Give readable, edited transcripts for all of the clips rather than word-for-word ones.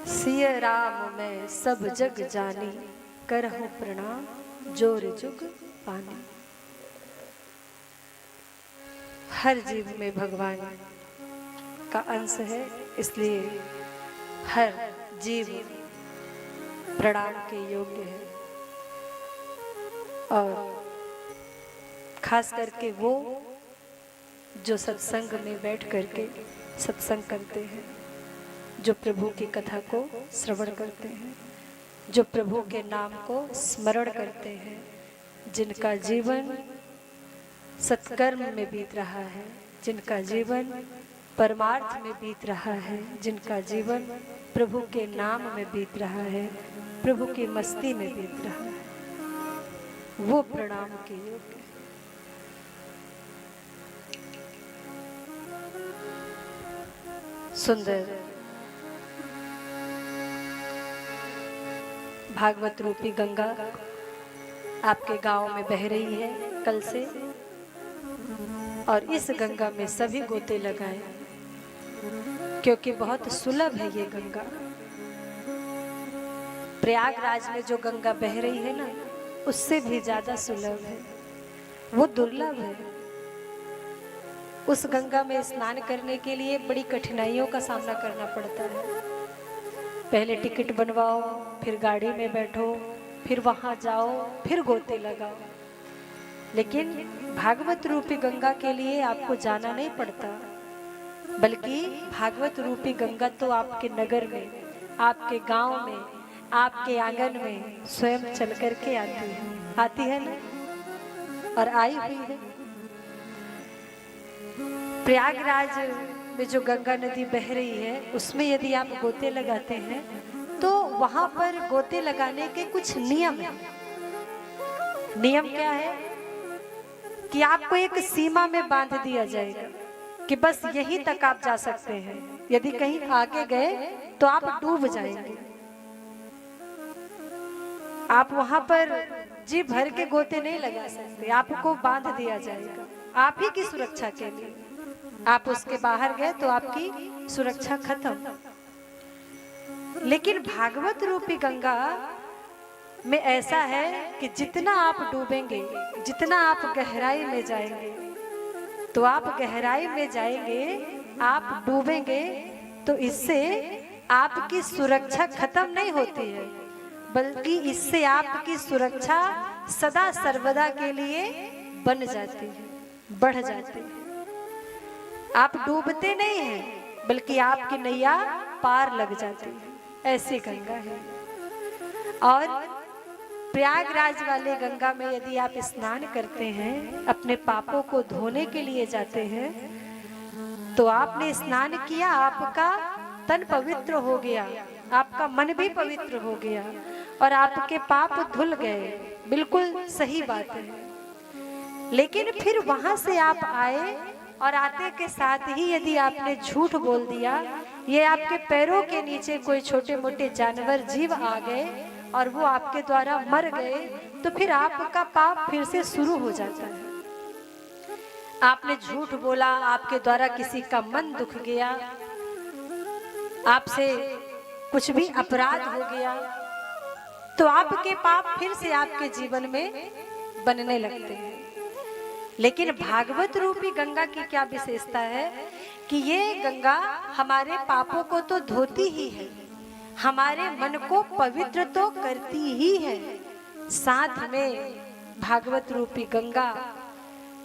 सिय राम मैं सब जग जानी, करहु प्रणाम जोर जुग पानी। हर जीव में भगवान का अंश है, इसलिए हर जीव प्रणाम के योग्य है। और खास करके वो जो सत्संग में बैठ करके सत्संग करते हैं, जो प्रभु की कथा को श्रवण करते हैं, जो प्रभु के नाम को स्मरण करते हैं, जिनका जीवन सत्कर्म में बीत रहा है, जिनका जीवन परमार्थ में बीत रहा है, जिनका जीवन प्रभु के नाम में बीत रहा है, प्रभु की मस्ती में बीत रहा है, वो प्रणाम के योग्य है। सुंदर भागवत रूपी गंगा आपके गांव में बह रही है कल से, और इस गंगा में सभी गोते लगाएं, क्योंकि बहुत सुलभ है ये गंगा। प्रयागराज में जो गंगा बह रही है ना, उससे भी ज्यादा सुलभ है, वो दुर्लभ है। उस गंगा में स्नान करने के लिए बड़ी कठिनाइयों का सामना करना पड़ता है। पहले टिकट बनवाओ, फिर गाड़ी में बैठो, फिर वहां जाओ, फिर गोते लगाओ। लेकिन भागवत रूपी गंगा के लिए आपको जाना नहीं पड़ता, बल्कि भागवत रूपी गंगा तो आपके नगर में, आपके गांव में, आपके आंगन में स्वयं चल करके आती है ना, और आई हुई है। प्रयागराज में जो गंगा नदी बह रही है, उसमें यदि आप गोते लगाते हैं तो वहां पर गोते लगाने के कुछ नियम हैं। नियम क्या है कि आपको एक सीमा में बांध दिया जाएगा कि बस यहीं तक आप जा सकते हैं। यदि कहीं आगे गए तो आप डूब जाएंगे। आप वहां पर जी भर के गोते नहीं लगा सकते, आपको बांध दिया जाएगा आप ही की सुरक्षा के लिए। आप उसके बाहर गए तो आपकी सुरक्षा खत्म। लेकिन भागवत रूपी गंगा में ऐसा है कि जितना आप डूबेंगे, जितना आप गहराई में जाएंगे, तो आप गहराई में जाएंगे, आप डूबेंगे, तो इससे आपकी सुरक्षा खत्म नहीं होती है, बल्कि इससे आपकी सुरक्षा सदा सर्वदा के लिए बन जाती है, बढ़ जाती है। आप डूबते नहीं हैं, बल्कि आपकी नैया पार लग जाती है। ऐसी गंगा है। और प्रयागराज वाले गंगा में यदि आप स्नान करते हैं, अपने पापों को धोने के लिए जाते हैं, तो आपने स्नान किया, आपका तन पवित्र हो गया, आपका मन भी पवित्र हो गया, और आपके पाप धुल गए। बिल्कुल सही बात है। लेकिन फिर वहां से आप आए, और आते के साथ ही यदि आपने झूठ बोल दिया, ये आपके पैरों के नीचे कोई छोटे मोटे जानवर जीव आ गए और वो आपके द्वारा मर गए, तो फिर आपका पाप फिर से शुरू हो जाता है। आपने झूठ बोला, आपके द्वारा किसी का मन दुख गया, आपसे कुछ भी अपराध हो गया, तो आपके पाप फिर से आपके जीवन में बनने लगते हैं। लेकिन भागवत रूपी गंगा की क्या विशेषता है कि ये गंगा हमारे पापों को तो धोती ही है, हमारे मन को पवित्र तो करती ही है, साथ में भागवत रूपी गंगा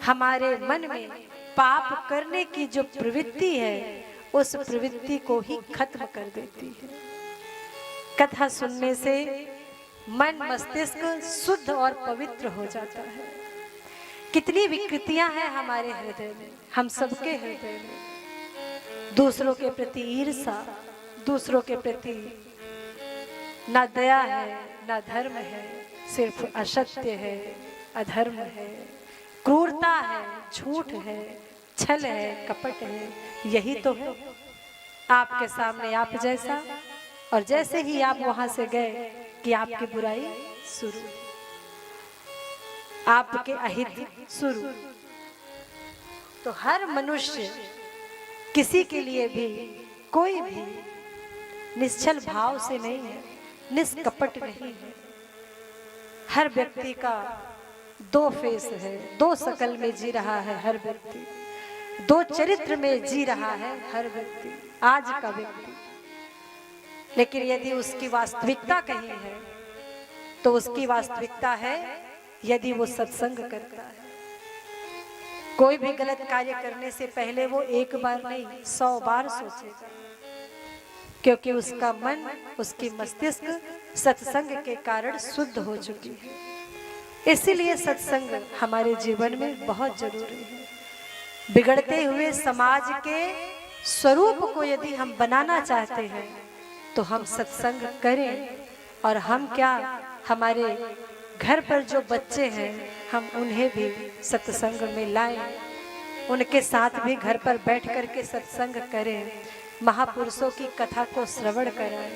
हमारे मन में पाप करने की जो प्रवृत्ति है, उस प्रवृत्ति को ही खत्म कर देती है। कथा सुनने से मन मस्तिष्क शुद्ध और पवित्र हो जाता है। कितनी विकृतियां हैं हमारे हृदय में, हम सबके हृदय में। दूसरों के प्रति ईर्षा, दूसरों के प्रति ना दया है, ना धर्म है, सिर्फ असत्य है, अधर्म है, क्रूरता है, झूठ है, छल है, कपट है। यही तो है आपके सामने आप जैसा, और जैसे ही आप वहां से गए कि आपकी बुराई शुरू, आपके अहित शुरू। तो हर मनुष्य किसी के लिए भी कोई भी निश्चल भाव से नहीं है, निष्कपट नहीं है। हर व्यक्ति का दो फेस है, दो शकल में जी रहा है हर व्यक्ति, दो चरित्र में जी रहा है हर व्यक्ति, आज का व्यक्ति। लेकिन यदि उसकी वास्तविकता कहीं है तो उसकी वास्तविकता है यदि वो सत्संग करता है। कोई भी गलत कार्य करने से पहले वो एक बार नहीं 100 बार सोचेगा, क्योंकि उसका मन, उसकी मस्तिष्क सत्संग के कारण शुद्ध हो चुकी है। इसीलिए सत्संग हमारे जीवन में बहुत जरूरी है। बिगड़ते हुए समाज के स्वरूप को यदि हम बनाना चाहते हैं तो हम सत्संग करें। और हम क्या, हमारे घर पर जो बच्चे हैं हम उन्हें भी सत्संग में लाएं, उनके साथ भी घर पर बैठ करके सत्संग करें, महापुरुषों की कथा को श्रवण कराएं,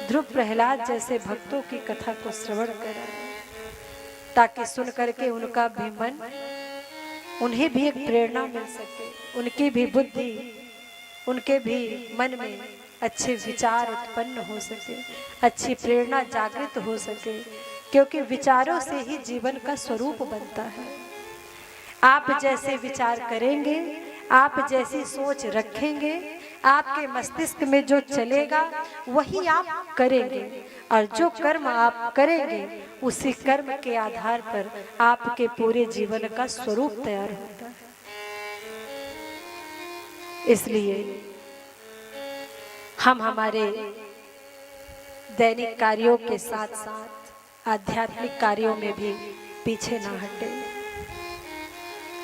ध्रुव प्रहलाद जैसे भक्तों की कथा को श्रवण कराएं, ताकि सुन करके उनका भी मन, उन्हें भी एक प्रेरणा मिल सके, उनकी भी बुद्धि, उनके भी मन में अच्छे विचार उत्पन्न हो सके, अच्छी प्रेरणा जागृत हो सके, क्योंकि विचारों से ही जीवन का स्वरूप बनता है। आप जैसे विचार करेंगे, आप जैसी सोच रखेंगे, आपके मस्तिष्क में जो चलेगा वही आप करेंगे, और जो कर्म आप करेंगे उसी कर्म के आधार पर आपके पूरे जीवन का स्वरूप तैयार होता है। इसलिए हम हमारे दैनिक कार्यों के साथ साथ आध्यात्मिक कार्यों में भी पीछे ना हटें।